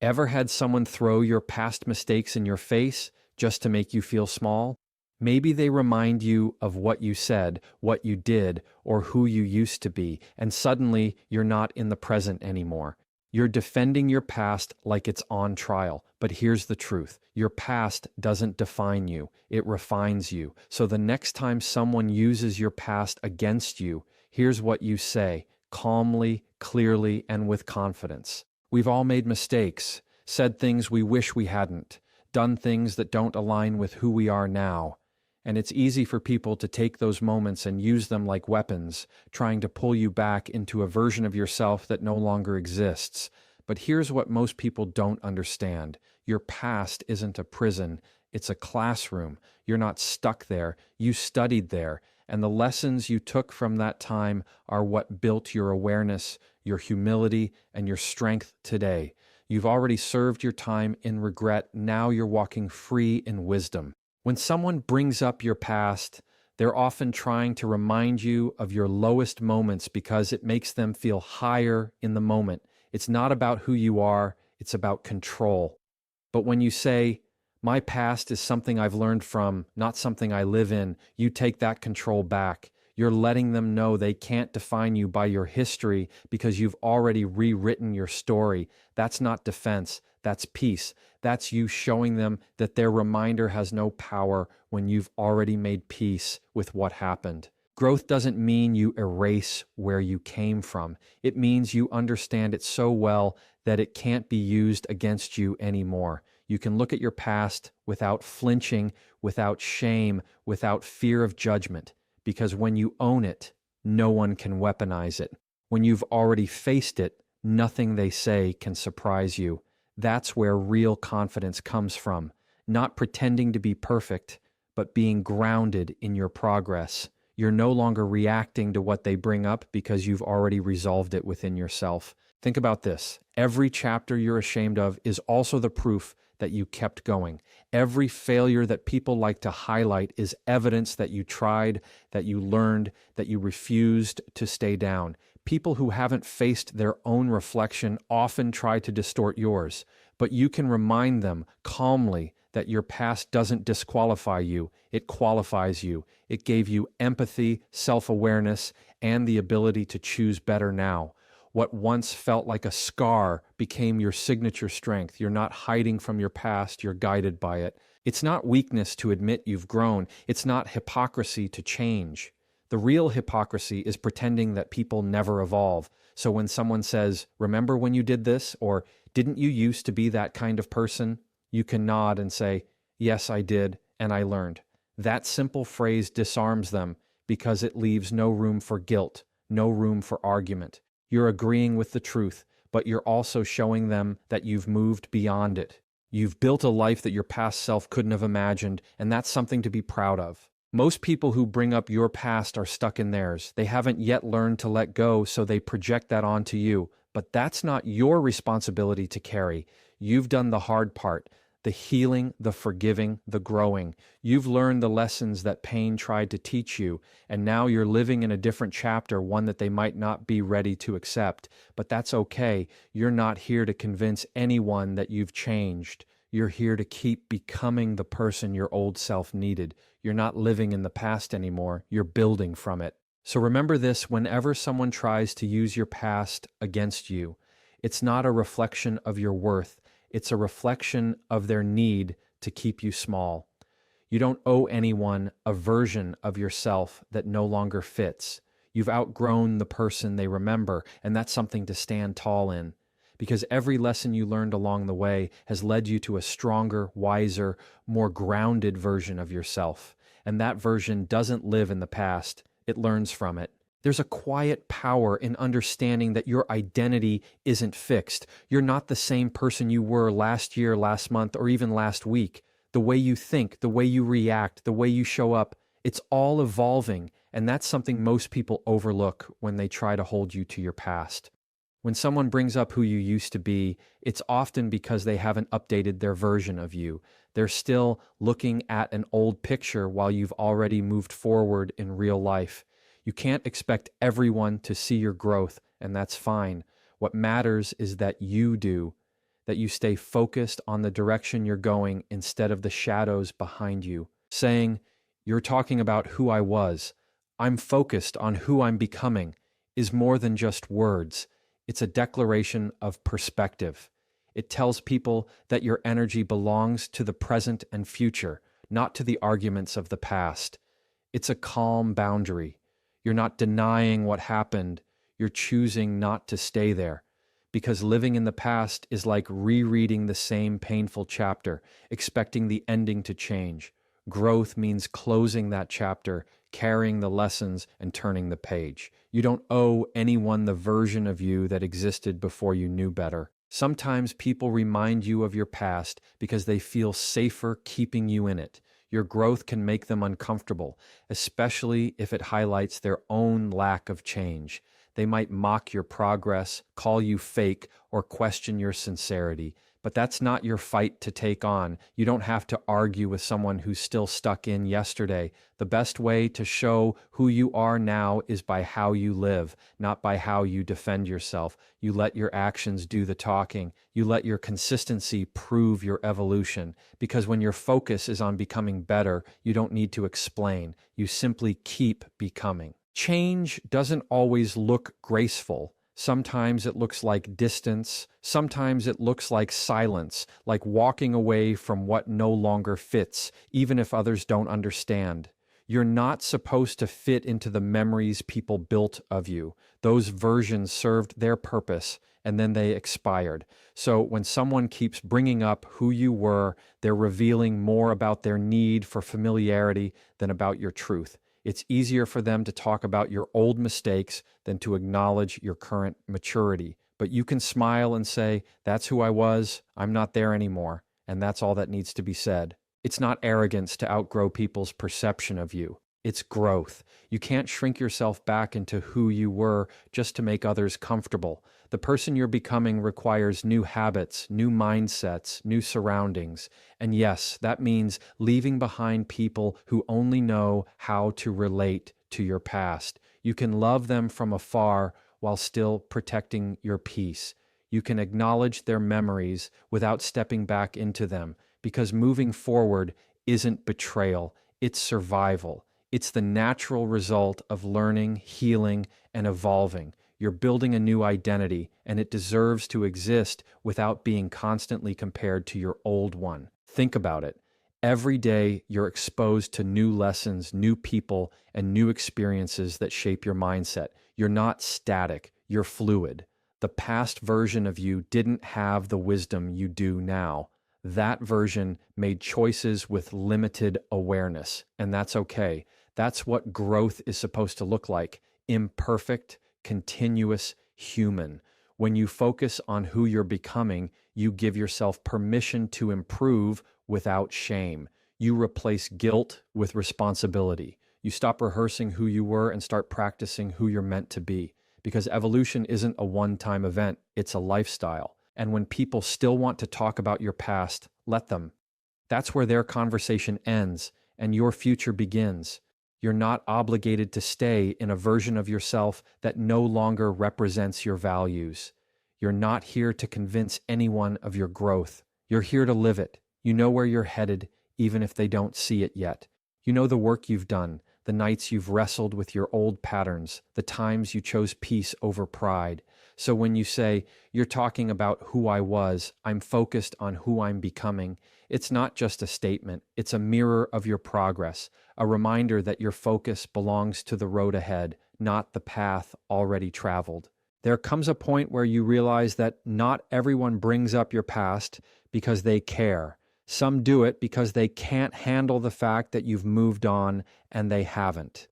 Ever had someone throw your past mistakes in your face just to make you feel small? Maybe they remind you of what you said, what you did, or who you used to be, and suddenly you're not in the present anymore. You're defending your past like it's on trial. But here's the truth. Your past doesn't define you. It refines you. So the next time someone uses your past against you, here's what you say, calmly, clearly, and with confidence. We've all made mistakes, said things we wish we hadn't, done things that don't align with who we are now. And it's easy for people to take those moments and use them like weapons, trying to pull you back into a version of yourself that no longer exists. But here's what most people don't understand. Your past isn't a prison, it's a classroom. You're not stuck there, you studied there. And the lessons you took from that time are what built your awareness, your humility, and your strength today. You've already served your time in regret. Now you're walking free in wisdom. When someone brings up your past, they're often trying to remind you of your lowest moments because it makes them feel higher in the moment. It's not about who you are, it's about control. But when you say, my past is something I've learned from, not something I live in, you take that control back. You're letting them know they can't define you by your history because you've already rewritten your story. That's not defense, that's peace. That's you showing them that their reminder has no power when you've already made peace with what happened. Growth doesn't mean you erase where you came from. It means you understand it so well that it can't be used against you anymore. You can look at your past without flinching, without shame, without fear of judgment. Because when you own it, no one can weaponize it. When you've already faced it, nothing they say can surprise you. That's where real confidence comes from. Not pretending to be perfect, but being grounded in your progress. You're no longer reacting to what they bring up because you've already resolved it within yourself. Think about this. Every chapter you're ashamed of is also the proof that you kept going. Every failure that people like to highlight is evidence that you tried, that you learned, that you refused to stay down. People who haven't faced their own reflection often try to distort yours, but you can remind them calmly that your past doesn't disqualify you, it qualifies you. It gave you empathy, self-awareness, and the ability to choose better now. What once felt like a scar became your signature strength. You're not hiding from your past, you're guided by it. It's not weakness to admit you've grown. It's not hypocrisy to change. The real hypocrisy is pretending that people never evolve. So when someone says, remember when you did this? Or didn't you used to be that kind of person? You can nod and say, yes, I did, and I learned. That simple phrase disarms them because it leaves no room for guilt, no room for argument. You're agreeing with the truth, but you're also showing them that you've moved beyond it. You've built a life that your past self couldn't have imagined, and that's something to be proud of. Most people who bring up your past are stuck in theirs. They haven't yet learned to let go, so they project that onto you. But that's not your responsibility to carry. You've done the hard part. The healing, the forgiving, the growing. You've learned the lessons that pain tried to teach you, and now you're living in a different chapter, one that they might not be ready to accept. But that's okay. You're not here to convince anyone that you've changed. You're here to keep becoming the person your old self needed. You're not living in the past anymore. You're building from it. So remember this whenever someone tries to use your past against you. It's not a reflection of your worth. It's a reflection of their need to keep you small. You don't owe anyone a version of yourself that no longer fits. You've outgrown the person they remember, and that's something to stand tall in. Because every lesson you learned along the way has led you to a stronger, wiser, more grounded version of yourself. And that version doesn't live in the past. It learns from it. There's a quiet power in understanding that your identity isn't fixed. You're not the same person you were last year, last month, or even last week. The way you think, the way you react, the way you show up, it's all evolving, and that's something most people overlook when they try to hold you to your past. When someone brings up who you used to be, it's often because they haven't updated their version of you. They're still looking at an old picture while you've already moved forward in real life. You can't expect everyone to see your growth, and that's fine. What matters is that you do. that you stay focused on the direction you're going instead of the shadows behind you. Saying, "You're talking about who I was. I'm focused on who I'm becoming," is more than just words. It's a declaration of perspective. It tells people that your energy belongs to the present and future, not to the arguments of the past. It's a calm boundary. You're not denying what happened, you're choosing not to stay there. Because living in the past is like rereading the same painful chapter, expecting the ending to change. Growth means closing that chapter, carrying the lessons, and turning the page. You don't owe anyone the version of you that existed before you knew better. Sometimes people remind you of your past because they feel safer keeping you in it. Your growth can make them uncomfortable, especially if it highlights their own lack of change. They might mock your progress, call you fake, or question your sincerity. But that's not your fight to take on. You don't have to argue with someone who's still stuck in yesterday. The best way to show who you are now is by how you live, not by how you defend yourself. You let your actions do the talking. You let your consistency prove your evolution. Because when your focus is on becoming better, you don't need to explain. You simply keep becoming. Change doesn't always look graceful. Sometimes it looks like distance. Sometimes it looks like silence, like walking away from what no longer fits, even if others don't understand. You're not supposed to fit into the memories people built of you. Those versions served their purpose, and then they expired. So when someone keeps bringing up who you were, they're revealing more about their need for familiarity than about your truth. It's easier for them to talk about your old mistakes than to acknowledge your current maturity. But you can smile and say, "That's who I was, I'm not there anymore," and that's all that needs to be said. It's not arrogance to outgrow people's perception of you. It's growth. You can't shrink yourself back into who you were just to make others comfortable. The person you're becoming requires new habits, new mindsets, new surroundings. And yes, that means leaving behind people who only know how to relate to your past. You can love them from afar while still protecting your peace. You can acknowledge their memories without stepping back into them, because moving forward isn't betrayal, it's survival. It's the natural result of learning, healing, and evolving. You're building a new identity, and it deserves to exist without being constantly compared to your old one. Think about it. Every day, you're exposed to new lessons, new people, and new experiences that shape your mindset. You're not static, you're fluid. The past version of you didn't have the wisdom you do now. That version made choices with limited awareness, and that's okay. That's what growth is supposed to look like: imperfect, continuous, human. When you focus on who you're becoming, you give yourself permission to improve without shame. You replace guilt with responsibility. You stop rehearsing who you were and start practicing who you're meant to be. Because evolution isn't a one-time event, it's a lifestyle. And when people still want to talk about your past, let them. That's where their conversation ends and your future begins. You're not obligated to stay in a version of yourself that no longer represents your values. You're not here to convince anyone of your growth. You're here to live it. You know where you're headed, even if they don't see it yet. You know the work you've done, the nights you've wrestled with your old patterns, the times you chose peace over pride. So when you say, "You're talking about who I was, I'm focused on who I'm becoming," it's not just a statement, it's a mirror of your progress, a reminder that your focus belongs to the road ahead, not the path already traveled. There comes a point where you realize that not everyone brings up your past because they care. Some do it because they can't handle the fact that you've moved on and they haven't.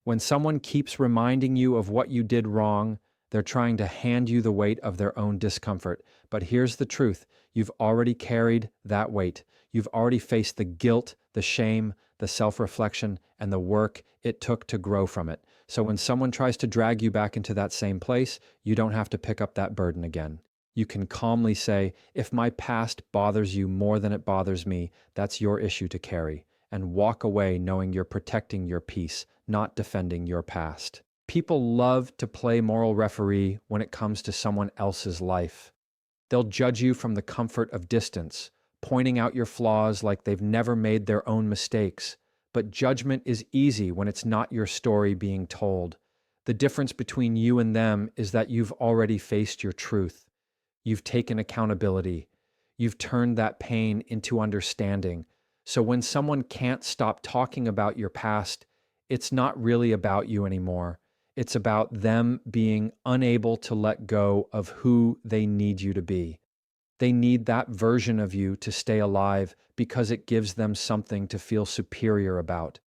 When someone keeps reminding you of what you did wrong, they're trying to hand you the weight of their own discomfort. But here's the truth. You've already carried that weight. You've already faced the guilt, the shame, the self-reflection, and the work it took to grow from it. So when someone tries to drag you back into that same place, you don't have to pick up that burden again. You can calmly say, "If my past bothers you more than it bothers me, that's your issue to carry," and walk away knowing you're protecting your peace, not defending your past. People love to play moral referee when it comes to someone else's life. They'll judge you from the comfort of distance, pointing out your flaws like they've never made their own mistakes. But judgment is easy when it's not your story being told. The difference between you and them is that you've already faced your truth. You've taken accountability. You've turned that pain into understanding. So when someone can't stop talking about your past, it's not really about you anymore. It's about them being unable to let go of who they need you to be. They need that version of you to stay alive because it gives them something to feel superior about.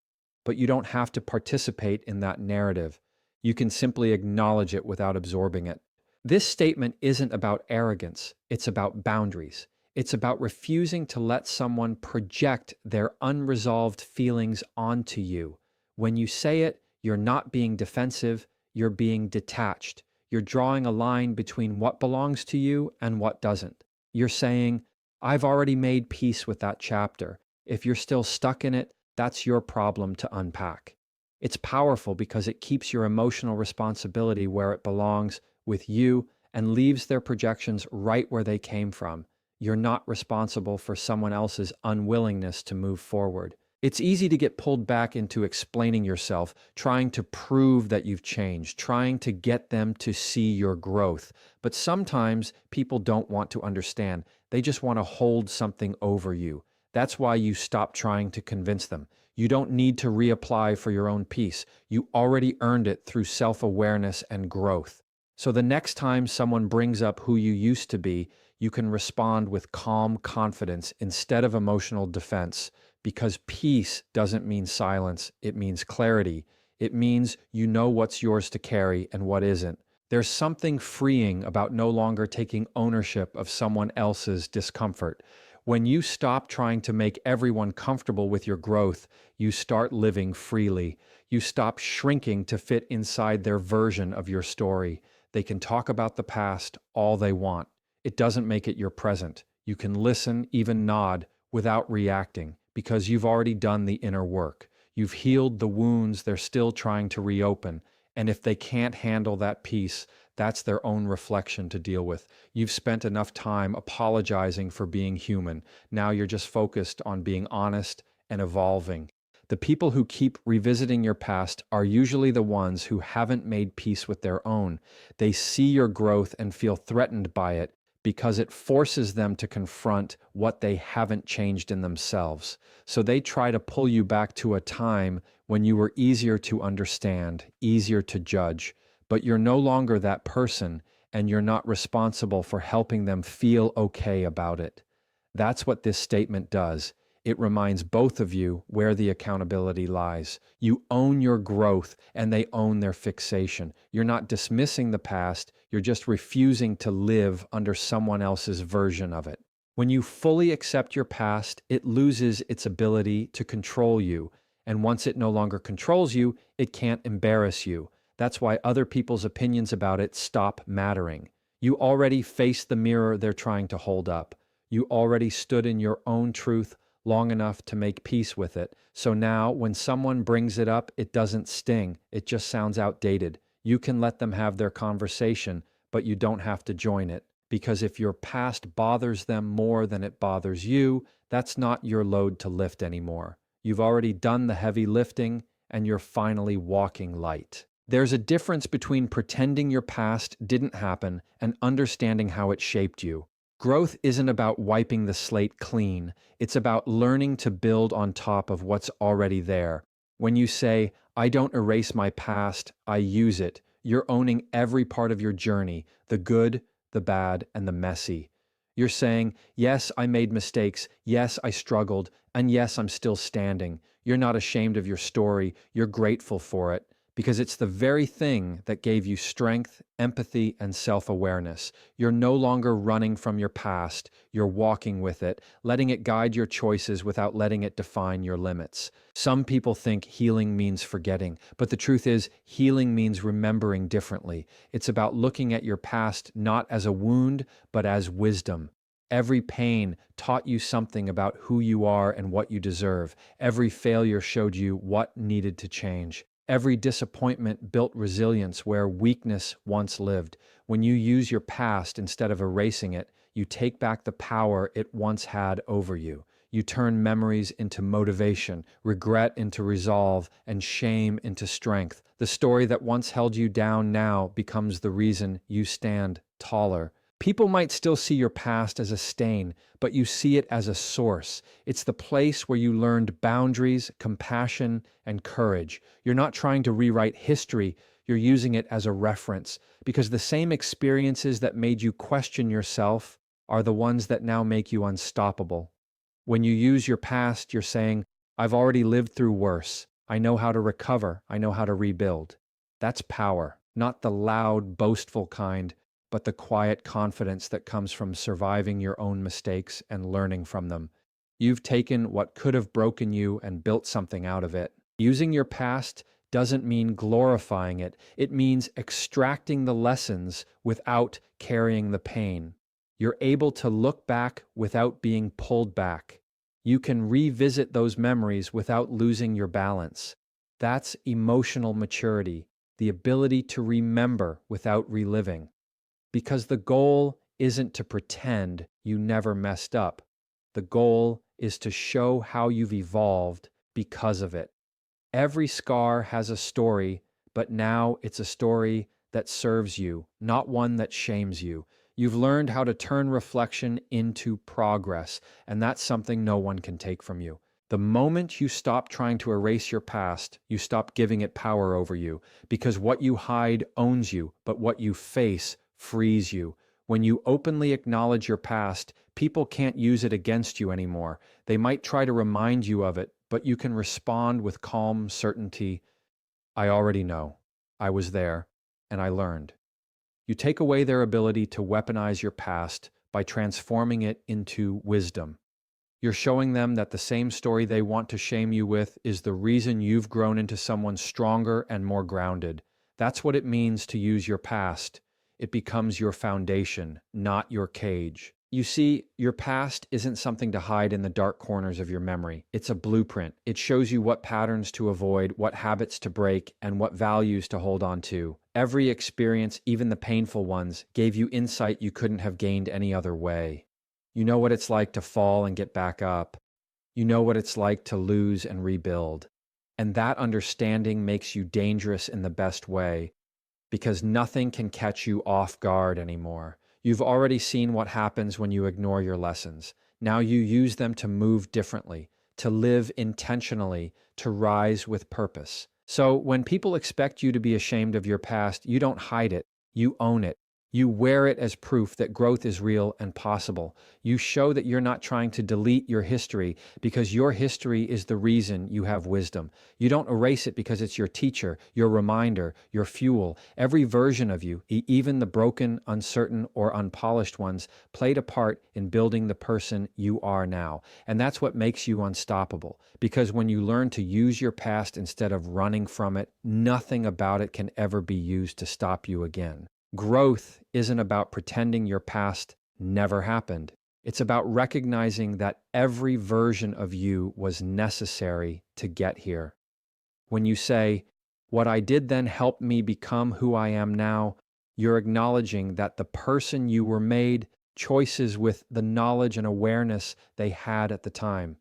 But you don't have to participate in that narrative. You can simply acknowledge it without absorbing it. This statement isn't about arrogance, it's about boundaries. It's about refusing to let someone project their unresolved feelings onto you. When you say it, you're not being defensive, you're being detached. You're drawing a line between what belongs to you and what doesn't. You're saying, I've already made peace with that chapter. If you're still stuck in it, that's your problem to unpack. It's powerful because it keeps your emotional responsibility where it belongs, with you, and leaves their projections right where they came from. You're not responsible for someone else's unwillingness to move forward. It's easy to get pulled back into explaining yourself, trying to prove that you've changed, trying to get them to see your growth. But sometimes people don't want to understand. They just want to hold something over you. That's why you stop trying to convince them. You don't need to reapply for your own peace. You already earned it through self-awareness and growth. So the next time someone brings up who you used to be, you can respond with calm confidence instead of emotional defense, because peace doesn't mean silence, it means clarity. It means you know what's yours to carry and what isn't. There's something freeing about no longer taking ownership of someone else's discomfort. When you stop trying to make everyone comfortable with your growth, you start living freely. You stop shrinking to fit inside their version of your story. They can talk about the past all they want. It doesn't make it your present. You can listen, even nod, without reacting, because you've already done the inner work. You've healed the wounds they're still trying to reopen. And if they can't handle that peace, that's their own reflection to deal with. You've spent enough time apologizing for being human. Now you're just focused on being honest and evolving. The people who keep revisiting your past are usually the ones who haven't made peace with their own. They see your growth and feel threatened by it because it forces them to confront what they haven't changed in themselves. So they try to pull you back to a time when you were easier to understand, easier to judge. But you're no longer that person, and you're not responsible for helping them feel okay about it. That's what this statement does. It reminds both of you where the accountability lies. You own your growth and they own their fixation. You're not dismissing the past, you're just refusing to live under someone else's version of it. When you fully accept your past, it loses its ability to control you. And once it no longer controls you, it can't embarrass you. That's why other people's opinions about it stop mattering. You already face the mirror they're trying to hold up. You already stood in your own truth long enough to make peace with it. So now when someone brings it up, it doesn't sting. It just sounds outdated. You can let them have their conversation, but you don't have to join it. Because if your past bothers them more than it bothers you, that's not your load to lift anymore. You've already done the heavy lifting, and you're finally walking light. There's a difference between pretending your past didn't happen and understanding how it shaped you. Growth isn't about wiping the slate clean. It's about learning to build on top of what's already there. When you say, I don't erase my past, I use it, you're owning every part of your journey, the good, the bad, and the messy. You're saying, yes, I made mistakes, yes, I struggled, and yes, I'm still standing. You're not ashamed of your story, you're grateful for it. Because it's the very thing that gave you strength, empathy, and self-awareness. You're no longer running from your past, you're walking with it, letting it guide your choices without letting it define your limits. Some people think healing means forgetting, but the truth is, healing means remembering differently. It's about looking at your past not as a wound, but as wisdom. Every pain taught you something about who you are and what you deserve. Every failure showed you what needed to change. Every disappointment built resilience where weakness once lived. When you use your past instead of erasing it, You take back the power it once had over you. You turn memories into motivation, regret into resolve, and shame into strength. The story that once held you down now becomes the reason you stand taller. People might still see your past as a stain, but you see it as a source. It's the place where you learned boundaries, compassion, and courage. You're not trying to rewrite history, you're using it as a reference, because the same experiences that made you question yourself are the ones that now make you unstoppable. When you use your past, you're saying, I've already lived through worse. I know how to recover. I know how to rebuild. That's power, not the loud, boastful kind, but the quiet confidence that comes from surviving your own mistakes and learning from them. You've taken what could have broken you and built something out of it. Using your past doesn't mean glorifying it. It means extracting the lessons without carrying the pain. You're able to look back without being pulled back. You can revisit those memories without losing your balance. That's emotional maturity, the ability to remember without reliving. Because the goal isn't to pretend you never messed up. The goal is to show how you've evolved because of it. Every scar has a story, but now it's a story that serves you, not one that shames you. You've learned how to turn reflection into progress, and that's something no one can take from you. The moment you stop trying to erase your past, you stop giving it power over you, because what you hide owns you, but what you face frees you. When you openly acknowledge your past, people can't use it against you anymore. They might try to remind you of it, but you can respond with calm certainty. I already know. I was there, and I learned. You take away their ability to weaponize your past by transforming it into wisdom. You're showing them that the same story they want to shame you with is the reason you've grown into someone stronger and more grounded. That's what it means to use your past. It becomes your foundation, not your cage. You see, your past isn't something to hide in the dark corners of your memory. It's a blueprint. It shows you what patterns to avoid, what habits to break, and what values to hold on to. Every experience, even the painful ones, gave you insight you couldn't have gained any other way. You know what it's like to fall and get back up. You know what it's like to lose and rebuild. And that understanding makes you dangerous in the best way, because nothing can catch you off guard anymore. You've already seen what happens when you ignore your lessons. Now you use them to move differently, to live intentionally, to rise with purpose. So when people expect you to be ashamed of your past, you don't hide it, you own it. You wear it as proof that growth is real and possible. You show that you're not trying to delete your history because your history is the reason you have wisdom. You don't erase it because it's your teacher, your reminder, your fuel. Every version of you, even the broken, uncertain, or unpolished ones, played a part in building the person you are now. And that's what makes you unstoppable. Because when you learn to use your past instead of running from it, nothing about it can ever be used to stop you again. Growth isn't about pretending your past never happened. It's about recognizing that every version of you was necessary to get here. When you say, what I did then helped me become who I am now, you're acknowledging that the person you were made choices with the knowledge and awareness they had at the time.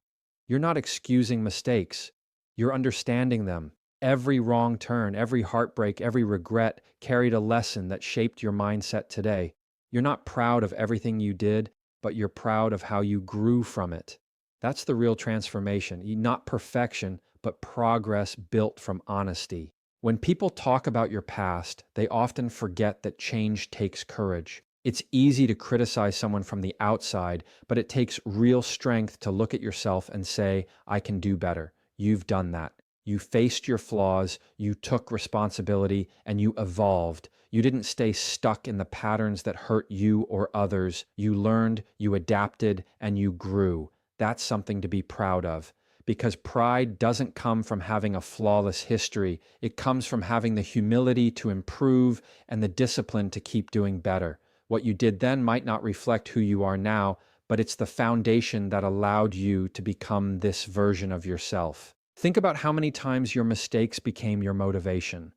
You're not excusing mistakes. You're understanding them. Every wrong turn, every heartbreak, every regret carried a lesson that shaped your mindset today. You're not proud of everything you did, but you're proud of how you grew from it. That's the real transformation, not perfection, but progress built from honesty. When people talk about your past, they often forget that change takes courage. It's easy to criticize someone from the outside, but it takes real strength to look at yourself and say, I can do better. You've done that. You faced your flaws, you took responsibility, and you evolved. You didn't stay stuck in the patterns that hurt you or others. You learned, you adapted, and you grew. That's something to be proud of. Because pride doesn't come from having a flawless history. It comes from having the humility to improve and the discipline to keep doing better. What you did then might not reflect who you are now, but it's the foundation that allowed you to become this version of yourself. Think about how many times your mistakes became your motivation.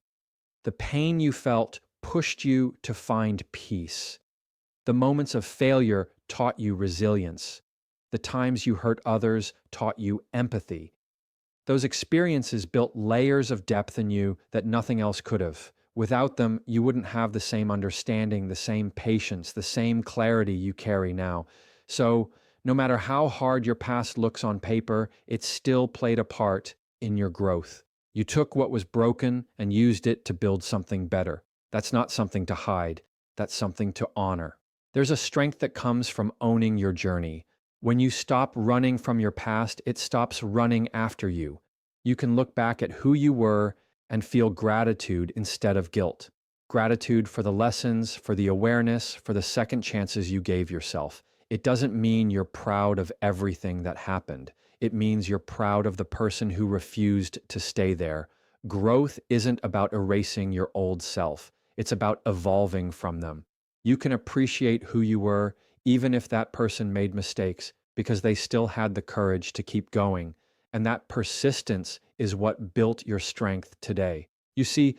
The pain you felt pushed you to find peace. The moments of failure taught you resilience. The times you hurt others taught you empathy. Those experiences built layers of depth in you that nothing else could have. Without them, you wouldn't have the same understanding, the same patience, the same clarity you carry now. So, no matter how hard your past looks on paper, it still played a part in your growth. You took what was broken and used it to build something better. That's not something to hide, that's something to honor. There's a strength that comes from owning your journey. When you stop running from your past, it stops running after you. You can look back at who you were and feel gratitude instead of guilt. Gratitude for the lessons, for the awareness, for the second chances you gave yourself. It doesn't mean you're proud of everything that happened. It means you're proud of the person who refused to stay there. Growth isn't about erasing your old self. It's about evolving from them. You can appreciate who you were, even if that person made mistakes, because they still had the courage to keep going. And that persistence is what built your strength today. You see,